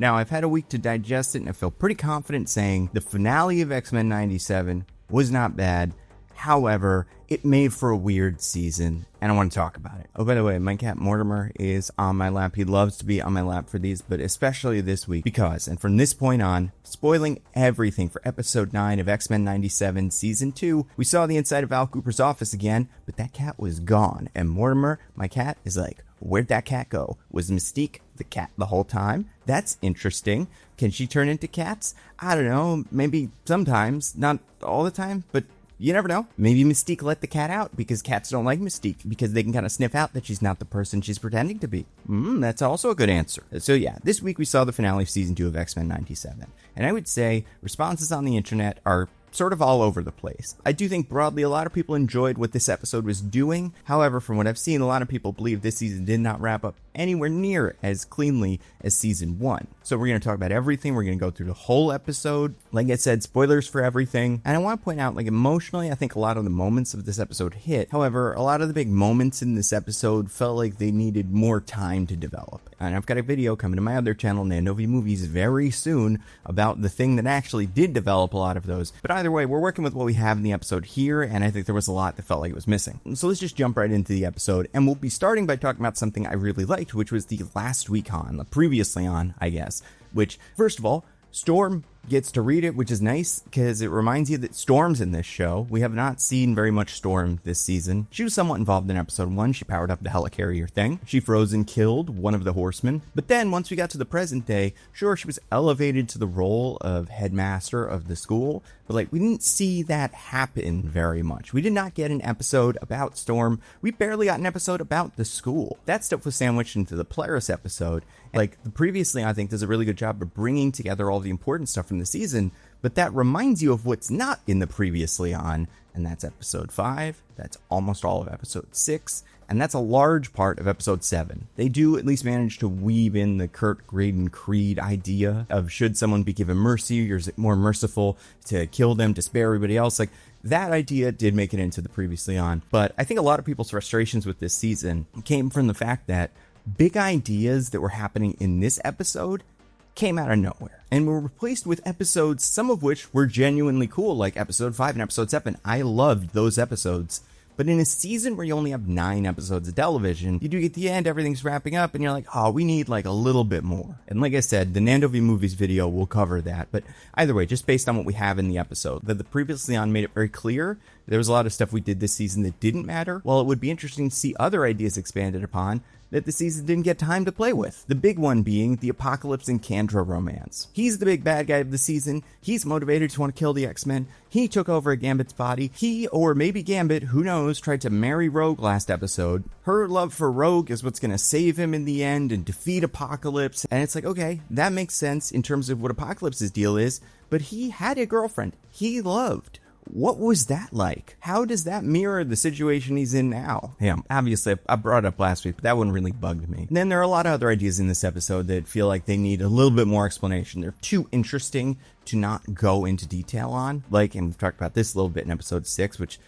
Now, I've had a week to digest it, and I feel pretty confident saying the finale of X-Men 97 was not bad. However, it made for a weird season, and I want to talk about it. Oh, by the way, my cat Mortimer is on my lap. He loves to be on my lap for these, but especially this week because, and from this point on, spoiling everything for episode 9 of X-Men 97 season 2, we saw the inside of Al Cooper's office again, but that cat was gone, and Mortimer, my cat, is like, where'd that cat go? Was Mystique the cat the whole time? That's interesting. Can she turn into cats? I don't know, maybe sometimes, not all the time, but you never know. Maybe Mystique let the cat out because cats don't like Mystique because they can kind of sniff out that she's not the person she's pretending to be. That's also a good answer. So yeah, this week we saw the finale of season 2 of X-Men 97. And I would say responses on the internet are sort of all over the place. I do think broadly a lot of people enjoyed what this episode was doing. However, from what I've seen, a lot of people believe this season did not wrap up anywhere near as cleanly as season 1. So we're going to talk about everything. We're going to go through the whole episode. Like I said, spoilers for everything. And I want to point out, like, emotionally, I think a lot of the moments of this episode hit. However, a lot of the big moments in this episode felt like they needed more time to develop. And I've got a video coming to my other channel, Nando V Movies, very soon about the thing that actually did develop a lot of those. But either way, we're working with what we have in the episode here, and I think there was a lot that felt like it was missing. So let's just jump right into the episode, and we'll be starting by talking about something I really liked, which was the last week on, the previously on, I guess, which, first of all, Storm gets to read it, which is nice because it reminds you that Storm's in this show. We have not seen very much Storm this season. She was somewhat involved in episode 1. She powered up the helicarrier thing. She froze and killed one of the horsemen. But then once we got to the present day, sure, she was elevated to the role of headmaster of the school, but like we didn't see that happen very much. We did not get an episode about Storm. We barely got an episode about the school. That stuff was sandwiched into the Polaris episode. Like the previously, I think, does a really good job of bringing together all the important stuff from the season, but that reminds you of what's not in the previously on, and that's episode 5, that's almost all of episode 6, and that's a large part of episode 7. They do at least manage to weave in the Kurt Graydon Creed idea of should someone be given mercy, or is it more merciful to kill them to spare everybody else? Like, that idea did make it into the previously on, but I think a lot of people's frustrations with this season came from the fact that big ideas that were happening in this episode came out of nowhere and were replaced with episodes, some of which were genuinely cool, like episode 5 and episode 7. I loved those episodes. But in a season where you only have 9 episodes of television, you do get the end, everything's wrapping up, and you're like, oh, we need like a little bit more. And like I said, the Nando V Movies video will cover that. But either way, just based on what we have in the episode, that the previously on made it very clear there was a lot of stuff we did this season that didn't matter. While it would be interesting to see other ideas expanded upon that the season didn't get time to play with. The big one being the Apocalypse and Kandra romance. He's the big bad guy of the season. He's motivated to want to kill the X-Men. He took over Gambit's body. He, or maybe Gambit, who knows, tried to marry Rogue last episode. Her love for Rogue is what's going to save him in the end and defeat Apocalypse. And it's like, okay, that makes sense in terms of what Apocalypse's deal is, but he had a girlfriend he loved. What was that like? How does that mirror the situation he's in now? Yeah, obviously, I brought it up last week, but that one really bugged me. And then there are a lot of other ideas in this episode that feel like they need a little bit more explanation. They're too interesting to not go into detail on. Like, and we've talked about this a little bit in episode 6, which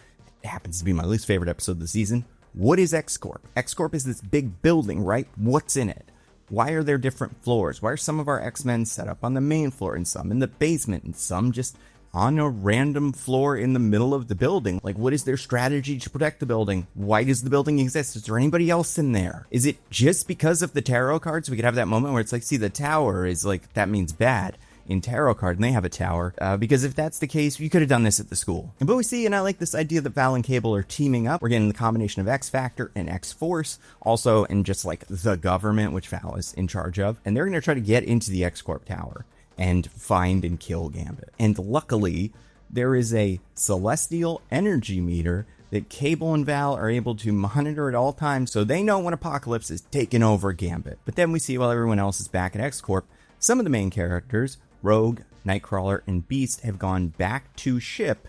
happens to be my least favorite episode of the season. What is X-Corp? X-Corp is this big building, right? What's in it? Why are there different floors? Why are some of our X-Men set up on the main floor and some in the basement and some just on a random floor in the middle of the building? Like, what is their strategy to protect the building? Why does the building exist? Is there anybody else in there? Is it just because of the tarot cards? We could have that moment where it's like, see, the tower is like, that means bad in tarot card, and they have a tower, because if that's the case, you could have done this at the school. But we see, and I like this idea that Val and Cable are teaming up. We're getting the combination of X-Factor and X-Force, also in just like the government, which Val is in charge of, and they're going to try to get into the X-Corp tower and find and kill Gambit. And luckily, there is a celestial energy meter that Cable and Val are able to monitor at all times, so they know when Apocalypse is taking over Gambit. But then we see, while everyone else is back at X-Corp, some of the main characters, Rogue, Nightcrawler, and Beast, have gone back to ship,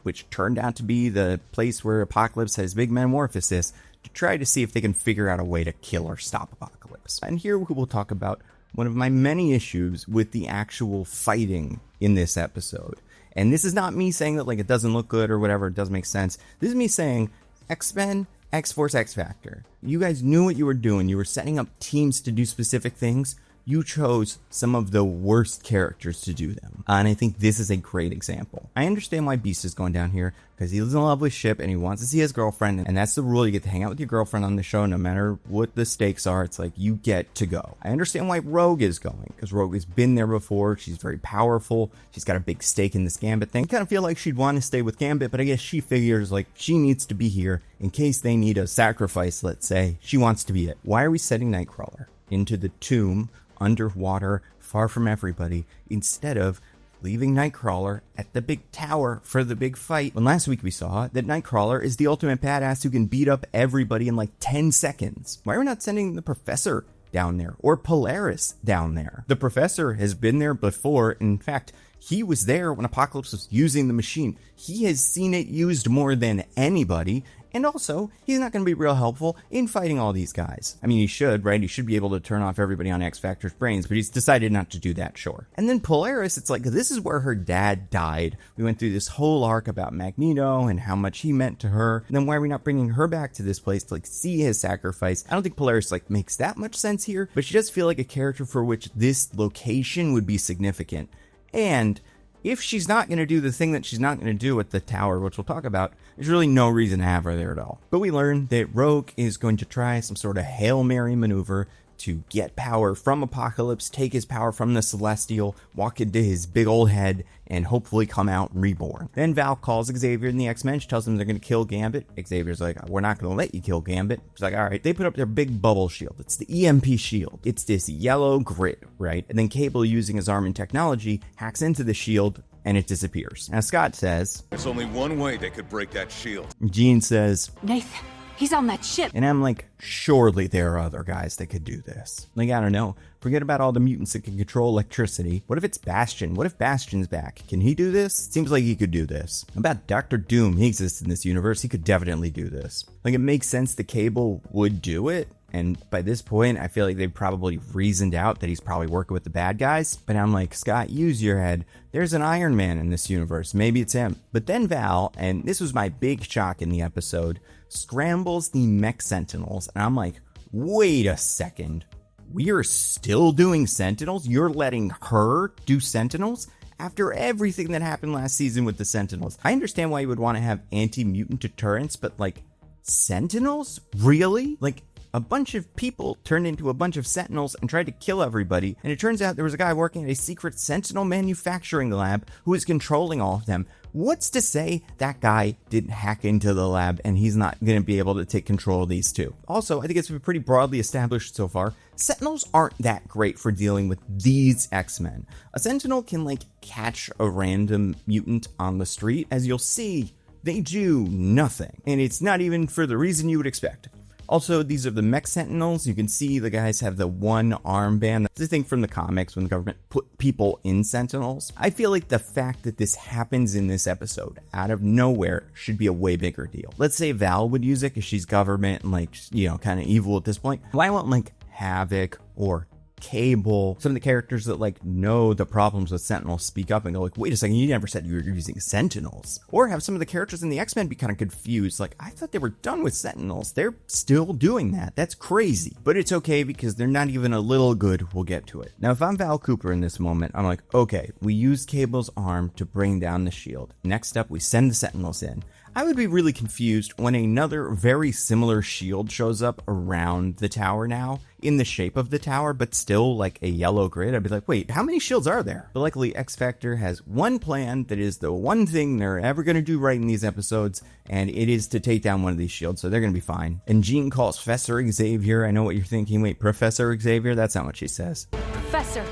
which turned out to be the place where Apocalypse has big metamorphosis, to try to see if they can figure out a way to kill or stop Apocalypse. And here we will talk about one of my many issues with the actual fighting in this episode. And this is not me saying that like it doesn't look good or whatever, it doesn't make sense. This is me saying X-Men, X-Force, X-Factor. You guys knew what you were doing. You were setting up teams to do specific things. you chose some of the worst characters to do them. And I think this is a great example. I understand why Beast is going down here, because he's in love with Ship and he wants to see his girlfriend, and that's the rule. You get to hang out with your girlfriend on the show no matter what the stakes are. It's like, you get to go. I understand why Rogue is going, because Rogue has been there before. She's very powerful. She's got a big stake in this Gambit thing. I kind of feel like she'd want to stay with Gambit, but I guess she figures like she needs to be here in case they need a sacrifice, let's say. She wants to be it. Why are we setting Nightcrawler into the tomb underwater, far from everybody, instead of leaving Nightcrawler at the big tower for the big fight? When last week we saw that Nightcrawler is the ultimate badass who can beat up everybody in like 10 seconds. Why are we not sending the Professor down there, or Polaris down there? The Professor has been there before. In fact, he was there when Apocalypse was using the machine. He has seen it used more than anybody. And also, he's not going to be real helpful in fighting all these guys. I mean, he should, right? He should be able to turn off everybody on X-Factor's brains, but he's decided not to do that, sure. And then Polaris, it's like, this is where her dad died. We went through this whole arc about Magneto and how much he meant to her. And then why are we not bringing her back to this place to like see his sacrifice? I don't think Polaris like makes that much sense here, but she does feel like a character for which this location would be significant. And if she's not going to do the thing that she's not going to do at the tower, which we'll talk about, there's really no reason to have her there at all. But we learn that Rogue is going to try some sort of Hail Mary maneuver to get power from Apocalypse, take his power from the Celestial, walk into his big old head, and hopefully come out reborn. Then Val calls Xavier and the X-Men. She tells them they're going to kill Gambit. Xavier's like, we're not going to let you kill Gambit. She's like, all right. They put up their big bubble shield. It's the EMP shield. It's this yellow grid, right? And then Cable, using his arm and technology, hacks into the shield, and it disappears. Now Scott says, there's only one way they could break that shield. Jean says, Nathan, he's on that ship. And I'm like, surely there are other guys that could do this. Like, I don't know. Forget about all the mutants that can control electricity. What if it's Bastion? What if Bastion's back? Can he do this? Seems like he could do this. What about Dr. Doom? He exists in this universe. He could definitely do this. Like, it makes sense the Cable would do it. And by this point, I feel like they've probably reasoned out that he's probably working with the bad guys. But I'm like, Scott, use your head. There's an Iron Man in this universe. Maybe it's him. But then Val, and this was my big shock in the episode, scrambles the mech sentinels. And I'm like, wait a second. We are still doing sentinels? You're letting her do sentinels? After everything that happened last season with the sentinels. I understand why you would want to have anti-mutant deterrents, but like, sentinels? Really? Like, a bunch of people turned into a bunch of sentinels and tried to kill everybody, and it turns out there was a guy working at a secret sentinel manufacturing lab who is controlling all of them. What's to say that guy didn't hack into the lab and he's not going to be able to take control of these two? Also, I think it's been pretty broadly established so far, sentinels aren't that great for dealing with these X-Men. A sentinel can like catch a random mutant on the street. As you'll see, they do nothing, and it's not even for the reason you would expect. Also, these are the mech sentinels. You can see the guys have the one armband. That's the thing from the comics when the government put people in sentinels. I feel like the fact that this happens in this episode out of nowhere should be a way bigger deal. Let's say Val would use it because she's government and like, you know, kind of evil at this point. Why won't like Havoc or Cable, some of the characters that like know the problems with Sentinels, speak up and go like, wait a second, you never said you were using Sentinels? Or have some of the characters in the X-Men be kind of confused, like, I thought they were done with Sentinels. They're still doing that. That's crazy. But it's okay because they're not even a little good. We'll get to it. Now, if I'm Val Cooper in this moment, I'm like, okay, we use Cable's arm to bring down the shield. Next up, we send the Sentinels in. I would be really confused when another very similar shield shows up around the tower now, in the shape of the tower, but still like a yellow grid. I'd be like, wait, how many shields are there? But luckily, X-Factor has one plan that is the one thing they're ever going to do right in these episodes, and it is to take down one of these shields, so they're going to be fine. And Jean calls Professor Xavier. I know what you're thinking. Wait, Professor Xavier? That's not what she says. Professor.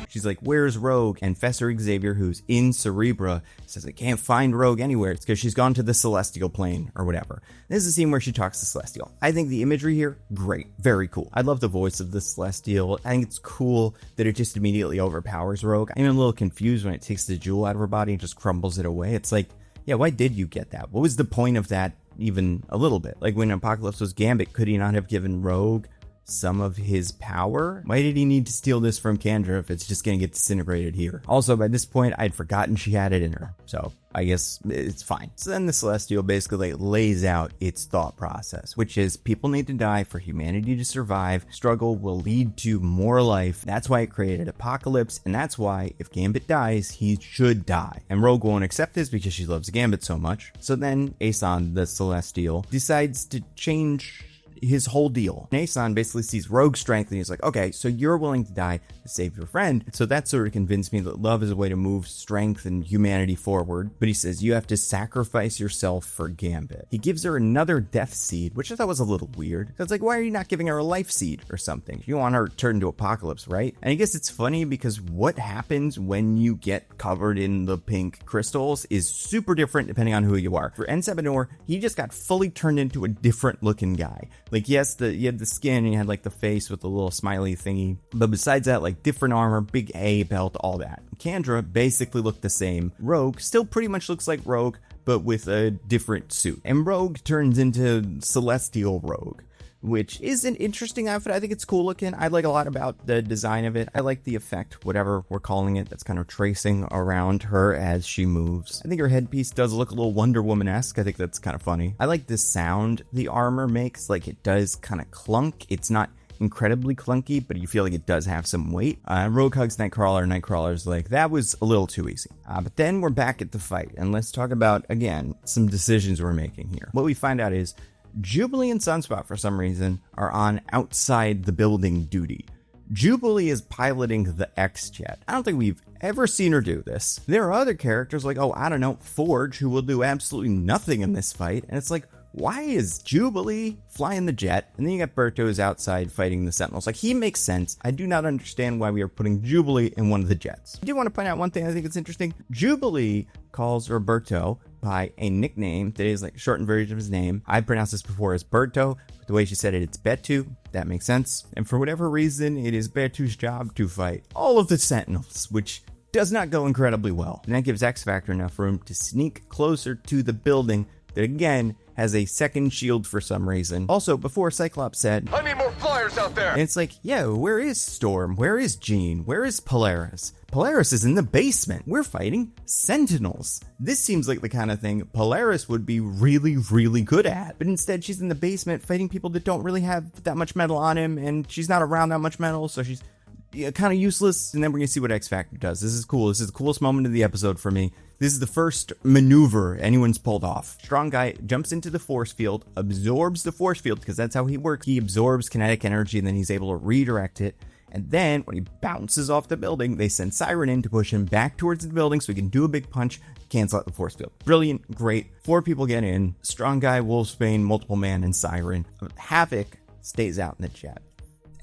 She's like, where's Rogue? And Professor Xavier, who's in Cerebra, says, I can't find Rogue anywhere. It's because she's gone to the Celestial plane or whatever. This is a scene where she talks to Celestial. I think the imagery here, great. Very cool. I love the voice of the Celestial. I think it's cool that it just immediately overpowers Rogue. I'm a little confused when it takes the jewel out of her body and just crumbles it away. It's like, yeah, why did you get that? What was the point of that even a little bit? Like when Apocalypse was Gambit, could he not have given Rogue some of his power? Why did he need to steal this from Kendra if it's just gonna get disintegrated here? Also, by this point, I'd forgotten she had it in her, so I guess it's fine. So then the Celestial basically lays out its thought process, which is people need to die for humanity to survive. Struggle will lead to more life. That's why it created Apocalypse, and that's why if Gambit dies, he should die. And Rogue won't accept this because she loves Gambit so much. So then Aeson, the Celestial, decides to change his whole deal. Aeson basically sees Rogue's strength and he's like, okay, so you're willing to die to save your friend. So that sort of convinced me that love is a way to move strength and humanity forward. But he says you have to sacrifice yourself for Gambit. He gives her another death seed, which I thought was a little weird. So it's like, why are you not giving her a life seed or something? You want her to turn into Apocalypse, right? And I guess it's funny because what happens when you get covered in the pink crystals is super different depending on who you are. For N7 he just got fully turned into a different looking guy. Like, yes, you had the skin and you had like the face with the little smiley thingy. But besides that, like different armor, big A belt, all that. Kendra basically looked the same. Rogue still pretty much looks like Rogue, but with a different suit. And Rogue turns into Celestial Rogue, which is an interesting outfit. I think it's cool looking. I like a lot about the design of it. I like the effect, whatever we're calling it, that's kind of tracing around her as she moves. I think her headpiece does look a little Wonder Woman-esque. I think that's kind of funny. I like the sound the armor makes. Like, it does kind of clunk. It's not incredibly clunky, but you feel like it does have some weight. Rogue hugs Nightcrawler. Nightcrawler's like, that was a little too easy. But then we're back at the fight, and let's talk about, again, some decisions we're making here. What we find out is Jubilee and Sunspot, for some reason, are on outside the building duty. Jubilee is piloting the X-Jet. I don't think we've ever seen her do this. There are other characters like, oh, I don't know, Forge, who will do absolutely nothing in this fight. And it's like, why is Jubilee flying the jet? And then you got Berto's outside fighting the Sentinels. Like, he makes sense. I do not understand why we are putting Jubilee in one of the jets. I do want to point out one thing I think is interesting. Jubilee calls Roberto by a nickname that is like a shortened version of his name. I pronounced this before as Berto, but the way she said it, it's Betu. That makes sense. And for whatever reason, it is Betu's job to fight all of the Sentinels, which does not go incredibly well. And that gives X Factor enough room to sneak closer to the building that, again, has a second shield for some reason. Also, before Cyclops said, I need more flyers out there! And it's like, yo, where is Storm? Where is Jean? Where is Polaris? Polaris is in the basement. We're fighting Sentinels. This seems like the kind of thing Polaris would be really, really good at. But instead, she's in the basement fighting people that don't really have that much metal on him, and she's not around that much metal, so she's kind of useless. And then we're gonna see what X Factor does. This is cool. This is the coolest moment of the episode for me. This is the first maneuver anyone's pulled off. Strong guy jumps into the force field, absorbs the force field, because that's how he works. He absorbs kinetic energy, and then he's able to redirect it. And then when he bounces off the building, they send Siren in to push him back towards the building so he can do a big punch, cancel out the force field. Brilliant, great. 4 people get in. Strong guy, Wolfsbane, Multiple Man, and Siren. Havoc stays out in the jet.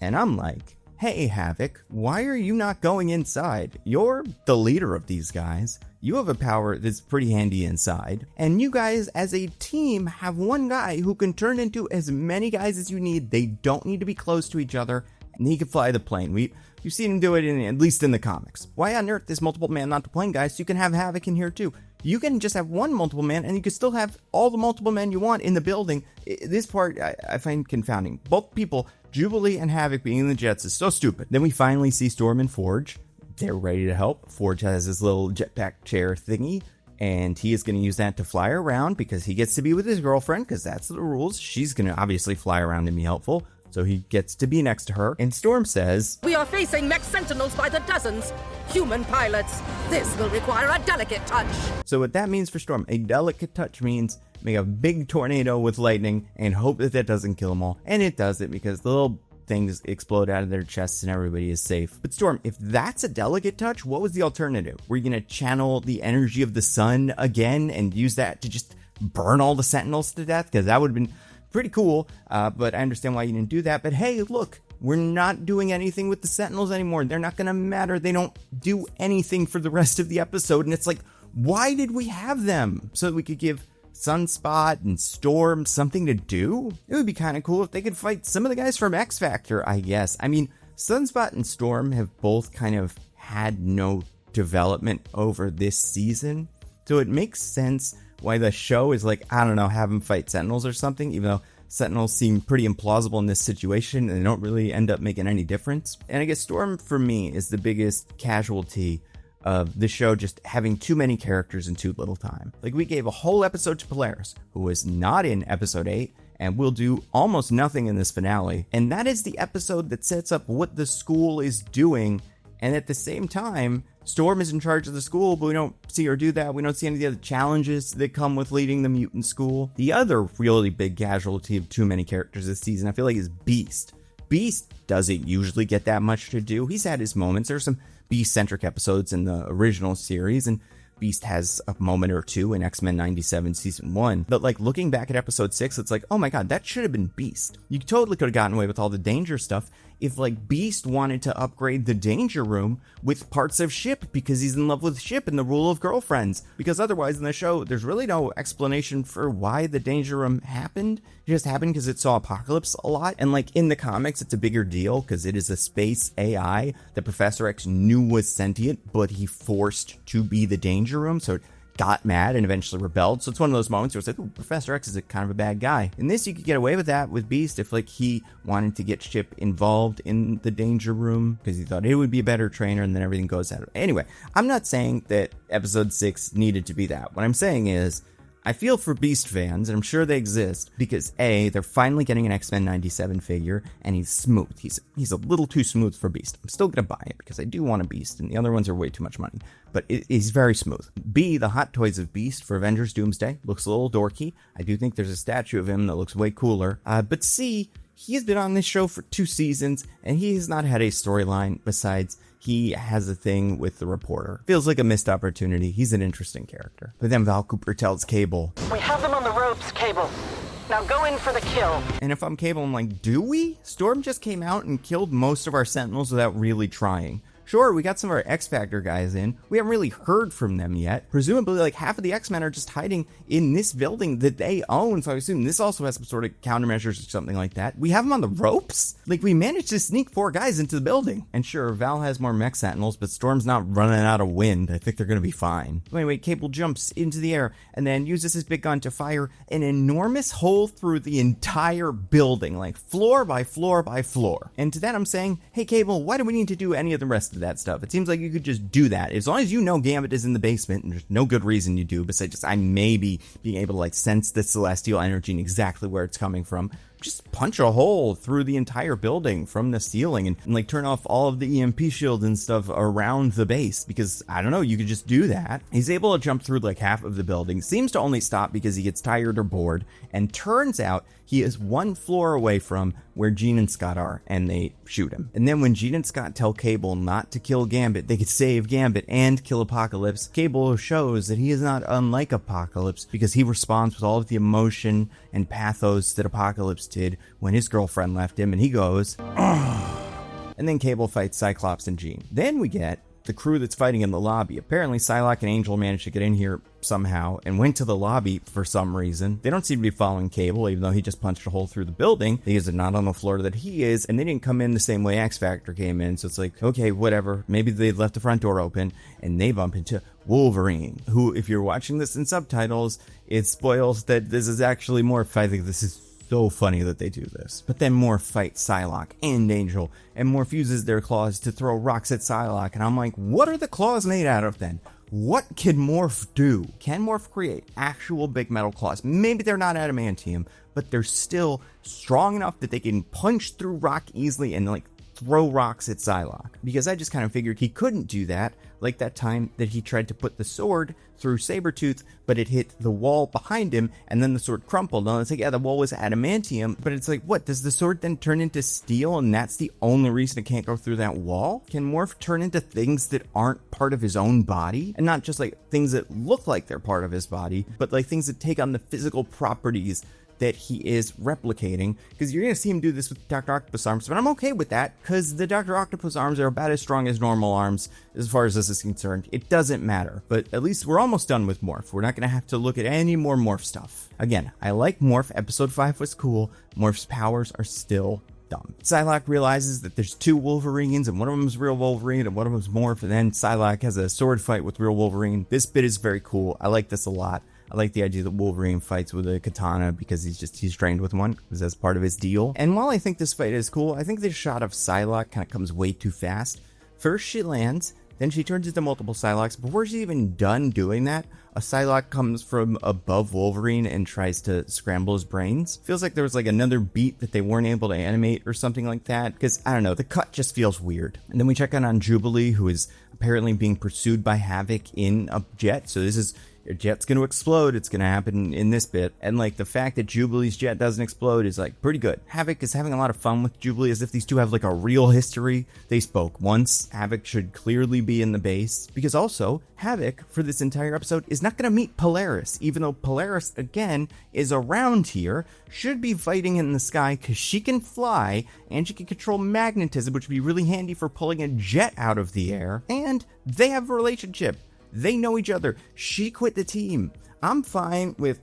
And I'm like, hey, Havoc, why are you not going inside? You're the leader of these guys. You have a power that's pretty handy inside. And you guys, as a team, have one guy who can turn into as many guys as you need. They don't need to be close to each other. And he can fly the plane. You've seen him do it, at least in the comics. Why on earth is Multiple Man not the plane guy? So you can have Havoc in here too. You can just have one Multiple Man, and you can still have all the Multiple Men you want in the building. This part I find confounding. Both people, Jubilee and Havoc, being in the jets is so stupid. Then we finally see Storm and Forge. They're ready to help. Forge has his little jetpack chair thingy, and he is going to use that to fly around because he gets to be with his girlfriend, because that's the rules. She's going to obviously fly around and be helpful. So he gets to be next to her. And Storm says, we are facing mech sentinels by the dozens. Human pilots. This will require a delicate touch. So what that means for Storm, a delicate touch means make a big tornado with lightning and hope that that doesn't kill them all. And it does it because the little things explode out of their chests and everybody is safe. But Storm, if that's a delicate touch, what was the alternative? Were you going to channel the energy of the sun again and use that to just burn all the Sentinels to death? Because that would have been pretty cool, but I understand why you didn't do that. But hey, look, we're not doing anything with the Sentinels anymore. They're not gonna matter. They don't do anything for the rest of the episode. And it's like, why did we have them? So that we could give Sunspot and Storm something to do? It would be kind of cool if they could fight some of the guys from X Factor, I guess. I mean, Sunspot and Storm have both kind of had no development over this season. So it makes sense why the show is like, I don't know, have them fight Sentinels or something, even though Sentinels seem pretty implausible in this situation, and they don't really end up making any difference. And I guess Storm, for me, is the biggest casualty of the show just having too many characters in too little time. Like, we gave a whole episode to Polaris, who was not in episode 8, and will do almost nothing in this finale. And that is the episode that sets up what the school is doing. And at the same time, Storm is in charge of the school, but we don't see her do that. We don't see any of the other challenges that come with leading the mutant school. The other really big casualty of too many characters this season, I feel like, is Beast. Beast doesn't usually get that much to do. He's had his moments. There's some Beast-centric episodes in the original series, and Beast has a moment or two in X-Men 97 Season 1. But, like, looking back at Episode 6, it's like, oh my god, that should have been Beast. You totally could have gotten away with all the danger stuff if, like, Beast wanted to upgrade the danger room with parts of Ship because he's in love with Ship and the rule of girlfriends. Because otherwise in the show, there's really no explanation for why the danger room happened. It just happened because it saw Apocalypse a lot. And, like, in the comics, it's a bigger deal because it is a space AI that Professor X knew was sentient, but he forced to be the danger room. So it got mad and eventually rebelled. So it's one of those moments where it's like, ooh, Professor X is a kind of a bad guy. In this, you could get away with that with Beast if, like, he wanted to get Ship involved in the danger room because he thought it would be a better trainer, and then everything goes out. Anyway, I'm not saying that episode 6 needed to be that. What I'm saying is, I feel for Beast fans, and I'm sure they exist, because A, they're finally getting an X-Men 97 figure, and he's smooth. He's a little too smooth for Beast. I'm still gonna buy it, because I do want a Beast, and the other ones are way too much money. But he's very smooth. B, the Hot Toys of Beast for Avengers Doomsday looks a little dorky. I do think there's a statue of him that looks way cooler. But C, he has been on this show for 2 seasons, and he has not had a storyline besides he has a thing with the reporter. Feels like a missed opportunity. He's an interesting character. But then Val Cooper tells Cable, "We have them on the ropes, Cable. Now go in for the kill." and if I'm Cable, I'm like, do we? Storm just came out and killed most of our Sentinels without really trying. Sure, we got some of our X-Factor guys in. We haven't really heard from them yet. Presumably, like, half of the X-Men are just hiding in this building that they own, so I assume this also has some sort of countermeasures or something like that. We have them on the ropes? Like, we managed to sneak 4 guys into the building. And sure, Val has more mech Sentinels, but Storm's not running out of wind. I think they're gonna be fine. Anyway, Cable jumps into the air and then uses his big gun to fire an enormous hole through the entire building, like floor by floor by floor. And to that I'm saying, hey Cable, why do we need to do any of the rest of that stuff? It seems like you could just do that. As long as you know Gambit is in the basement, and there's no good reason you do, besides just I maybe being able to, like, sense the celestial energy and exactly where it's coming from. Just punch a hole through the entire building from the ceiling and like turn off all of the EMP shields and stuff around the base, because I don't know, you could just do that. He's able to jump through like half of the building, seems to only stop because he gets tired or bored, and turns out he is 1 floor away from where Jean and Scott are, and they shoot him. And then when Jean and Scott tell Cable not to kill Gambit, they could save Gambit and kill Apocalypse. Cable shows that he is not unlike Apocalypse because he responds with all of the emotion and pathos that Apocalypse did when his girlfriend left him, and he goes, "Ugh." And then Cable fights Cyclops and Jean. Then we get the crew that's fighting in the lobby. Apparently Psylocke and Angel managed to get in here somehow and went to the lobby for some reason. They don't seem to be following Cable, even though he just punched a hole through the building. They are not on the floor that he is, and they didn't come in the same way X-Factor came in, so it's like, okay, whatever. Maybe they left the front door open, and they bump into Wolverine, who, if you're watching this in subtitles, it spoils that this is actually Morph. I think this is so funny that they do this. But then Morph fights Psylocke and Angel, and Morph uses their claws to throw rocks at Psylocke, and I'm like, what are the claws made out of then? What can Morph do? Can Morph create actual big metal claws? Maybe they're not adamantium, but they're still strong enough that they can punch through rock easily and like throw rocks at Psylocke. Because I just kind of figured he couldn't do that, like that time that he tried to put the sword through Sabretooth, but it hit the wall behind him, and then the sword crumpled. And it's like, yeah, the wall was adamantium, but it's like, what, does the sword then turn into steel, and that's the only reason it can't go through that wall? Can Morph turn into things that aren't part of his own body? And not just like things that look like they're part of his body, but like things that take on the physical properties that he is replicating, because you're going to see him do this with Dr. Octopus arms, but I'm okay with that, because the Dr. Octopus arms are about as strong as normal arms as far as this is concerned. It doesn't matter, but at least we're almost done with Morph. We're not going to have to look at any more Morph stuff. Again, I like Morph. Episode 5 was cool. Morph's powers are still dumb. Psylocke realizes that there's 2 Wolverines, and one of them is real Wolverine and one of them is Morph, and then Psylocke has a sword fight with real Wolverine. This bit is very cool. I like this a lot. I like the idea that Wolverine fights with a katana because he's trained with one, because that's part of his deal. And while I think this fight is cool, I think the shot of Psylocke kind of comes way too fast. First she lands, then she turns into multiple Psylocks. Before she's even done doing that, a Psylocke comes from above Wolverine and tries to scramble his brains. Feels like there was like another beat that they weren't able to animate or something like that, because I don't know, the cut just feels weird. And then we check on Jubilee, who is apparently being pursued by Havoc in a jet. So this is, your jet's going to explode. It's going to happen in this bit. And like the fact that Jubilee's jet doesn't explode is like pretty good. Havoc is having a lot of fun with Jubilee, as if these two have like a real history. They spoke once. Havoc should clearly be in the base, because also Havoc for this entire episode is not going to meet Polaris, even though Polaris again is around here, should be fighting in the sky because she can fly and she can control magnetism, which would be really handy for pulling a jet out of the air. And they have a relationship. They know each other. She quit the team. I'm fine with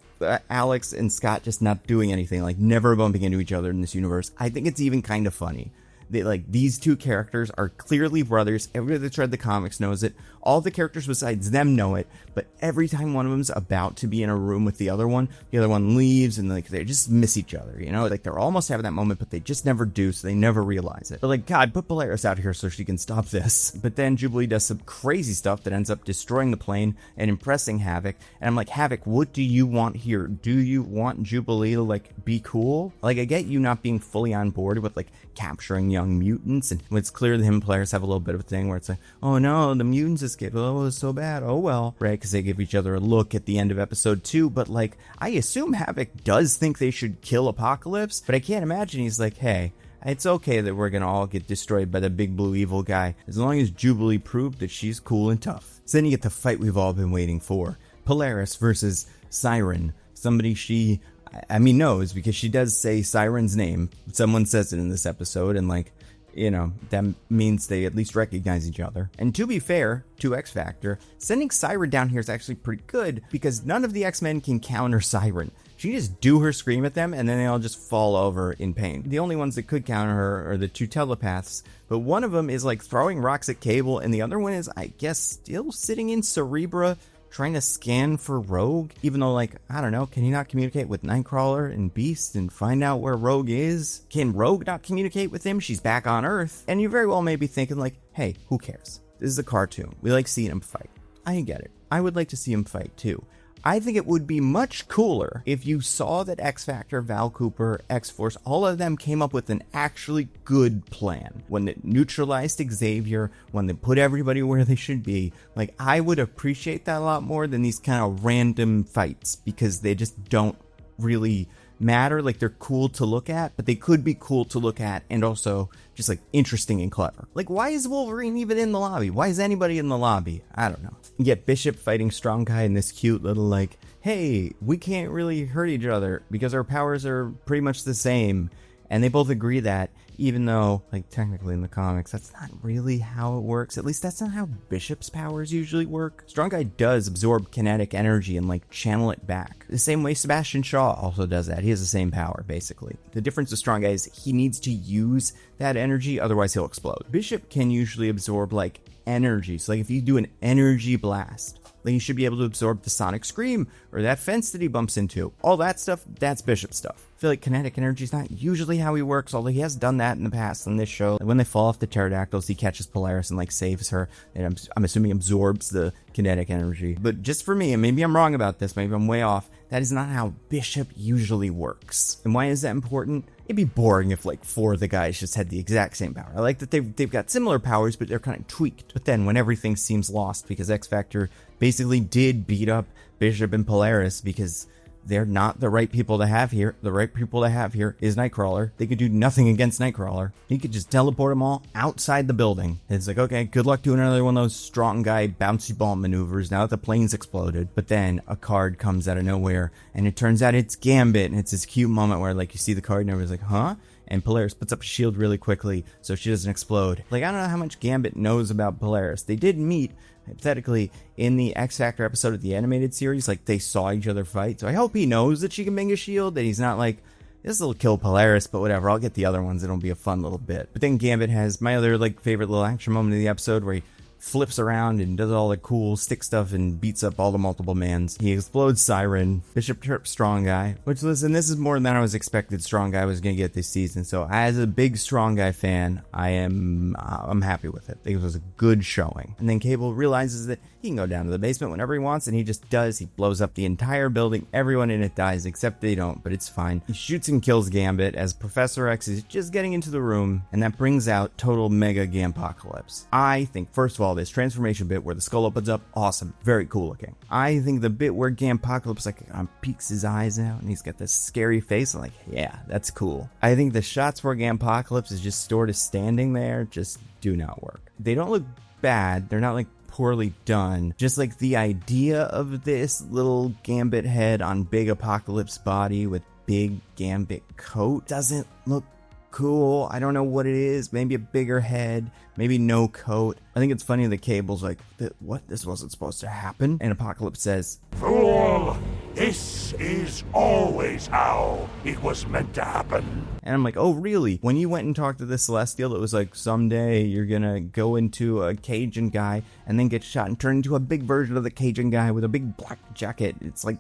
Alex and Scott just not doing anything, like never bumping into each other in this universe. I think it's even kind of funny. These two characters are clearly brothers. Everybody that's read the comics knows it. All the characters besides them know it. But every time one of them's about to be in a room with the other one leaves, and like they just miss each other. You know, like they're almost having that moment, but they just never do, so they never realize it. But like, God, put Polaris out here so she can stop this. But then Jubilee does some crazy stuff that ends up destroying the plane and impressing Havoc. And I'm like, Havoc, what do you want here? Do you want Jubilee to like be cool? Like, I get you not being fully on board with like capturing young mutants, and it's clear that him and Polaris have a little bit of a thing where it's like, oh no, the mutants escaped, oh, it was so bad, oh well, right? Because they give each other a look at the end of episode 2, but like, I assume Havoc does think they should kill Apocalypse, but I can't imagine he's like, hey, it's okay that we're gonna all get destroyed by the big blue evil guy, as long as Jubilee proved that she's cool and tough. So then you get the fight we've all been waiting for. Polaris versus Siren, somebody she knows, because she does say Siren's name. Someone says it in this episode, and like, you know, that means they at least recognize each other. And to be fair to X Factor, sending Siren down here is actually pretty good, because none of the X-Men can counter Siren. She can just do her scream at them, and then they all just fall over in pain. The only ones that could counter her are the two telepaths, but one of them is like throwing rocks at Cable, and the other one is, I guess, still sitting in Cerebra, trying to scan for Rogue, even though, like, I don't know, can he not communicate with Nightcrawler and Beast and find out where Rogue is? Can Rogue not communicate with him? She's back on Earth. And you very well may be thinking, like, hey, who cares? This is a cartoon. We like seeing him fight. I get it. I would like to see him fight too. I think it would be much cooler if you saw that X Factor, Val Cooper, X-Force, all of them came up with an actually good plan. When they neutralized Xavier, when they put everybody where they should be, like, I would appreciate that a lot more than these kind of random fights, because they just don't really matter. Like, they're cool to look at, but they could be cool to look at and also just like interesting and clever. Like, why is Wolverine even in the lobby? Why is anybody in the lobby? I don't know. You get Bishop fighting Strong Guy in this cute little like, hey, we can't really hurt each other because our powers are pretty much the same. And they both agree that, even though, like, technically in the comics, that's not really how it works. At least that's not how Bishop's powers usually work. Strong Guy does absorb kinetic energy and, like, channel it back. The same way Sebastian Shaw also does that. He has the same power, basically. The difference with Strong Guy is he needs to use that energy, otherwise he'll explode. Bishop can usually absorb, like, energy. So, like, if you do an energy blast, then you should be able to absorb the sonic scream or that fence that he bumps into. All that stuff, that's Bishop stuff. I feel like kinetic energy is not usually how he works, although he has done that in the past on this show. When they fall off the pterodactyls, he catches Polaris and like saves her, and I'm assuming absorbs the kinetic energy. But just for me, and maybe I'm wrong about this, maybe I'm way off, that is not how Bishop usually works. And why is that important? It'd be boring if like 4 of the guys just had the exact same power. I like that they've got similar powers, but they're kind of tweaked. But then when everything seems lost because X Factor basically did beat up Bishop and Polaris because they're not the right people to have here. The right people to have here is Nightcrawler. They could do nothing against Nightcrawler. He could just teleport them all outside the building. It's like, okay, good luck doing another one of those Strong Guy bouncy ball maneuvers now that the plane's exploded. But then a card comes out of nowhere, and it turns out it's Gambit, and it's this cute moment where like you see the card and everybody's like, huh? And Polaris puts up a shield really quickly so she doesn't explode. Like, I don't know how much Gambit knows about Polaris. They did meet, hypothetically, in the X Factor episode of the animated series. Like, they saw each other fight. So I hope he knows that she can make a shield, that he's not like, this will kill Polaris, but whatever, I'll get the other ones. It'll be a fun little bit. But then Gambit has my other, like, favorite little action moment of the episode where he flips around and does all the cool stick stuff and beats up all the multiple mans. He explodes Siren. Bishop trips Strong Guy, which, listen, this is more than I was expected Strong Guy was going to get this season. So as a big Strong Guy fan, I'm happy with it. I think it was a good showing. And then Cable realizes that he can go down to the basement whenever he wants, and he just does. He blows up the entire building. Everyone in it dies except they don't, but it's fine. He shoots and kills Gambit as Professor X is just getting into the room, and that brings out total mega Gampocalypse. I think, first of all, this transformation bit where the skull opens up, awesome, very cool looking. I think the bit where Gampocalypse peeks his eyes out and he's got this scary face, I'm like, yeah, that's cool. I think the shots where Gampocalypse is just sort of standing there just do not work. They don't look bad. They're not like poorly done. Just like the idea of this little Gambit head on big Apocalypse body with big Gambit coat doesn't look cool. I don't know what it is. Maybe a bigger head, maybe no coat. I think it's funny that Cable's like, what? This wasn't supposed to happen. And Apocalypse says, "Fool! This is always how it was meant to happen." And I'm like, oh, really? When you went and talked to the Celestial, it was like, someday you're gonna go into a Cajun guy and then get shot and turn into a big version of the Cajun guy with a big black jacket. It's like,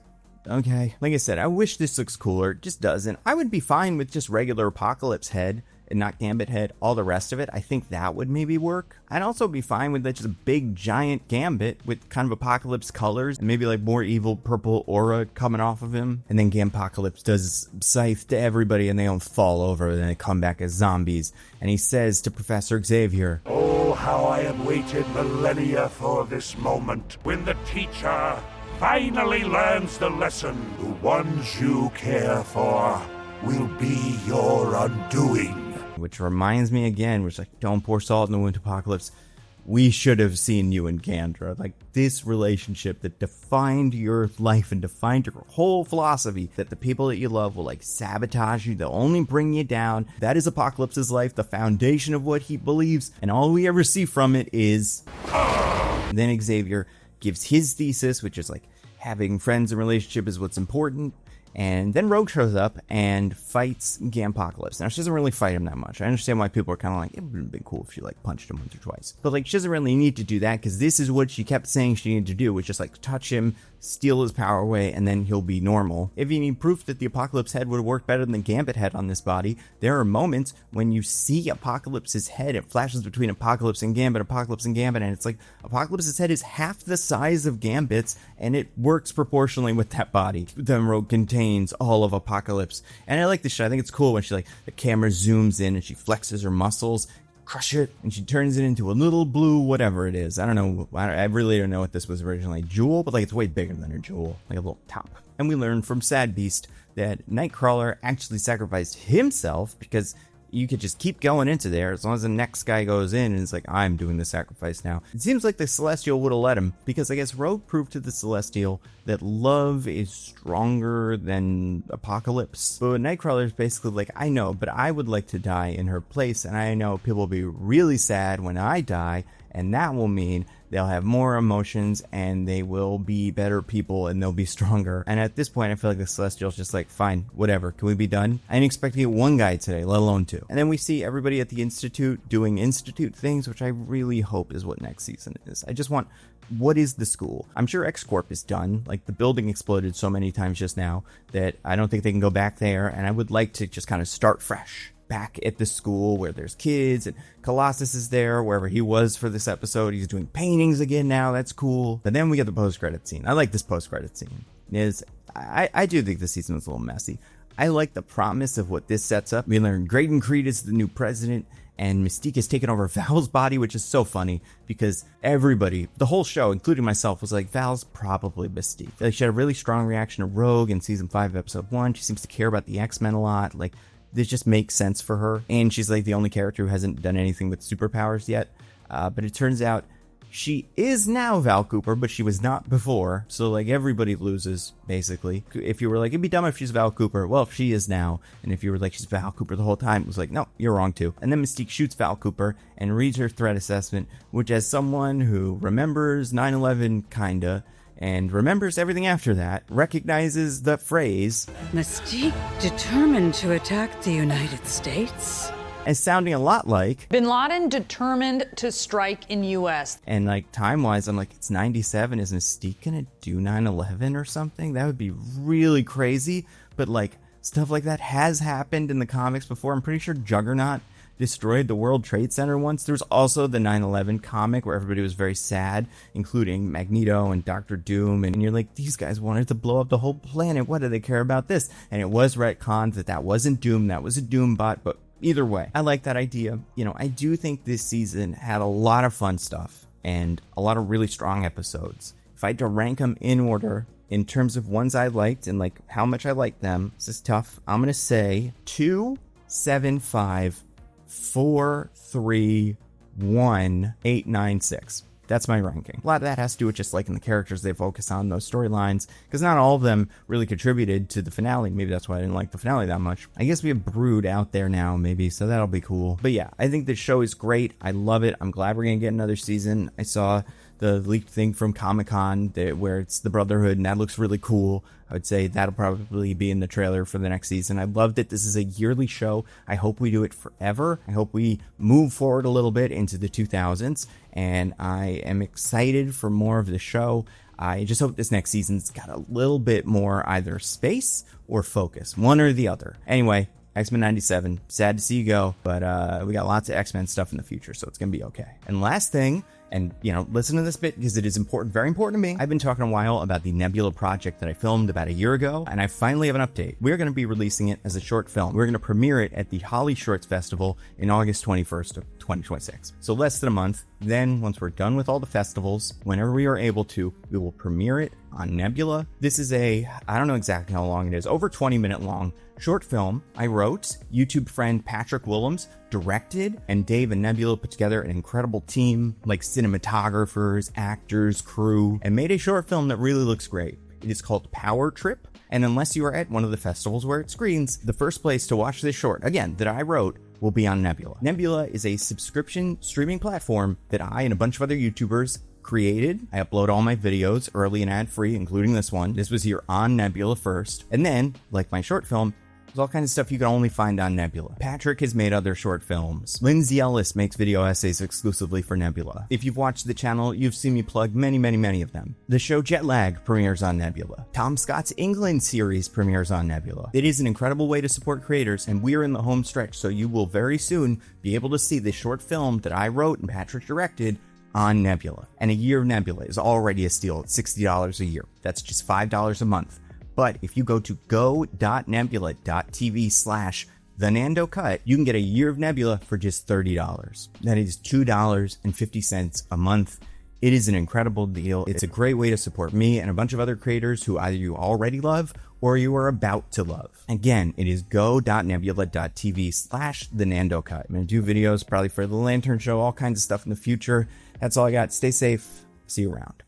okay. Like I said, I wish this looks cooler. It just doesn't. I would be fine with just regular Apocalypse head and not Gambit head. All the rest of it, I think that would maybe work. I'd also be fine with just a big giant Gambit with kind of Apocalypse colors and maybe like more evil purple aura coming off of him. And then Gampocalypse does scythe to everybody and they don't fall over and they come back as zombies. And he says to Professor Xavier, "Oh, how I have waited millennia for this moment, when the teacher finally learns the lesson. The ones you care for will be your undoing." Which reminds me again, which like, don't pour salt in the wound, Apocalypse. We should have seen you and Gandra. Like, this relationship that defined your life and defined your whole philosophy, that the people that you love will like sabotage you, they'll only bring you down. That is Apocalypse's life, the foundation of what he believes, and all we ever see from it is... And then Xavier gives his thesis, which is like, having friends and relationship is what's important. And then Rogue shows up and fights Gampocalypse. Now, she doesn't really fight him that much. I understand why people are kind of like, it would have been cool if she like punched him once or twice. But like, she doesn't really need to do that because this is what she kept saying she needed to do, which is like touch him, steal his power away, and then he'll be normal. If you need proof that the Apocalypse head would have worked better than the Gambit head on this body, there are moments when you see Apocalypse's head, it flashes between Apocalypse and Gambit, and it's like Apocalypse's head is half the size of Gambit's, and it works proportionally with that body. Then Rogue contains all of Apocalypse, and I like this shot. I think it's cool when she like, the camera zooms in and she flexes her muscles, crush it, and she turns it into a little blue whatever it is. I don't know. I really don't know what this was originally. Jewel, but like it's way bigger than a jewel, like a little top. And we learn from Sad Beast that Nightcrawler actually sacrificed himself because you could just keep going into there as long as the next guy goes in and is like, I'm doing the sacrifice now. It seems like the Celestial would have let him because I guess Rogue proved to the Celestial that love is stronger than Apocalypse. But Nightcrawler is basically like, I know, but I would like to die in her place, and I know people will be really sad when I die, and that will mean they'll have more emotions and they will be better people and they'll be stronger. And at this point, I feel like the Celestial's just like, fine, whatever. Can we be done? I didn't expect to get one guy today, let alone two. And then we see everybody at the Institute doing Institute things, which I really hope is what next season is. I just want, what is the school? I'm sure X-Corp is done. Like, the building exploded so many times just now that I don't think they can go back there. And I would like to just kind of start fresh back at the school where there's kids, and Colossus is there wherever he was for this episode. He's doing paintings again now. That's cool. But then we get the post-credit scene. I like this post-credit scene. I do think this season was a little messy. I like the promise of what this sets up. We learn Graydon Creed is the new president, and Mystique has taken over Val's body, which is so funny because everybody, the whole show, including myself, was like, Val's probably Mystique. Like, she had a really strong reaction to Rogue in season 5, episode 1. She seems to care about the X-Men a lot. Like, this just makes sense for her. And she's like the only character who hasn't done anything with superpowers yet. But it turns out she is now Val Cooper, but she was not before. So like everybody loses, basically. If you were like, it'd be dumb if she's Val Cooper. Well, she is now. And if you were like, she's Val Cooper the whole time, it was like, no, you're wrong too. And then Mystique shoots Val Cooper and reads her threat assessment, which as someone who remembers 9/11 kinda, and remembers everything after that, recognizes the phrase, Mystique determined to attack the United States? as sounding a lot like. Bin Laden determined to strike in U.S. And like time-wise, I'm like, it's 97. Is Mystique gonna do 9/11 or something? That would be really crazy. But like stuff like that has happened in the comics before. I'm pretty sure Juggernaut destroyed the World Trade Center once. There was also the 9/11 comic where everybody was very sad, including Magneto and Doctor Doom. And you're like, these guys wanted to blow up the whole planet. What do they care about this? And it was retconned that wasn't Doom. That was a Doom bot. But either way, I like that idea. You know, I do think this season had a lot of fun stuff and a lot of really strong episodes. If I had to rank them in order, in terms of ones I liked and like how much I liked them, this is tough. I'm going to say 2, 7, 5, 4, 3, 1, 8, 9, 6. That's my ranking. A lot of that has to do with just liking the characters they focus on, those storylines, because not all of them really contributed to the finale. Maybe that's why I didn't like the finale that much. I guess we have Brood out there now, maybe, so that'll be cool. But yeah, I think the show is great. I love it. I'm glad we're going to get another season. I saw the leaked thing from Comic-Con where it's the Brotherhood, and that looks really cool. I would say that'll probably be in the trailer for the next season. I love that this is a yearly show. I hope we do it forever. I hope we move forward a little bit into the 2000s, and I am excited for more of the show. I just hope this next season's got a little bit more either space or focus, one or the other. Anyway, X-Men 97, sad to see you go, but we got lots of X-Men stuff in the future, so it's gonna be okay. And last thing, and you know, listen to this bit because it is important, very important to me. I've been talking a while about the Nebula project that I filmed about a year ago, and I finally have an update. We're going to be releasing it as a short film. We're going to premiere it at the Holly Shorts Festival in August 21st of 2026. So less than a month. Then once we're done with all the festivals, whenever we are able to, we will premiere it on Nebula. This is I don't know exactly how long it is, over 20-minute long short film I wrote. YouTube friend Patrick Willems directed, and Dave and Nebula put together an incredible team, like cinematographers, actors, crew, and made a short film that really looks great. It is called Power Trip, and unless you are at one of the festivals where it screens, the first place to watch this short, again, that I wrote, will be on Nebula. Nebula is a subscription streaming platform that I and a bunch of other YouTubers created. I upload all my videos early and ad-free, including this one. This was here on Nebula first. And then, like my short film, there's all kinds of stuff you can only find on Nebula. Patrick has made other short films. Lindsay Ellis makes video essays exclusively for Nebula. If you've watched the channel, you've seen me plug many of them. The show Jet Lag premieres on Nebula. Tom Scott's England series premieres on Nebula. It is an incredible way to support creators, and we're in the home stretch, so you will very soon be able to see the short film that I wrote and Patrick directed on Nebula. And a year of Nebula is already a steal at $60 a year. That's just $5 a month. But if you go to go.nebula.tv/thenandocut, you can get a year of Nebula for just $30. That is $2.50 a month. It is an incredible deal. It's a great way to support me and a bunch of other creators who either you already love or you are about to love. Again, it is go.nebula.tv/thenandocut. I'm going to do videos probably for the Lantern Show, all kinds of stuff in the future. That's all I got. Stay safe. See you around.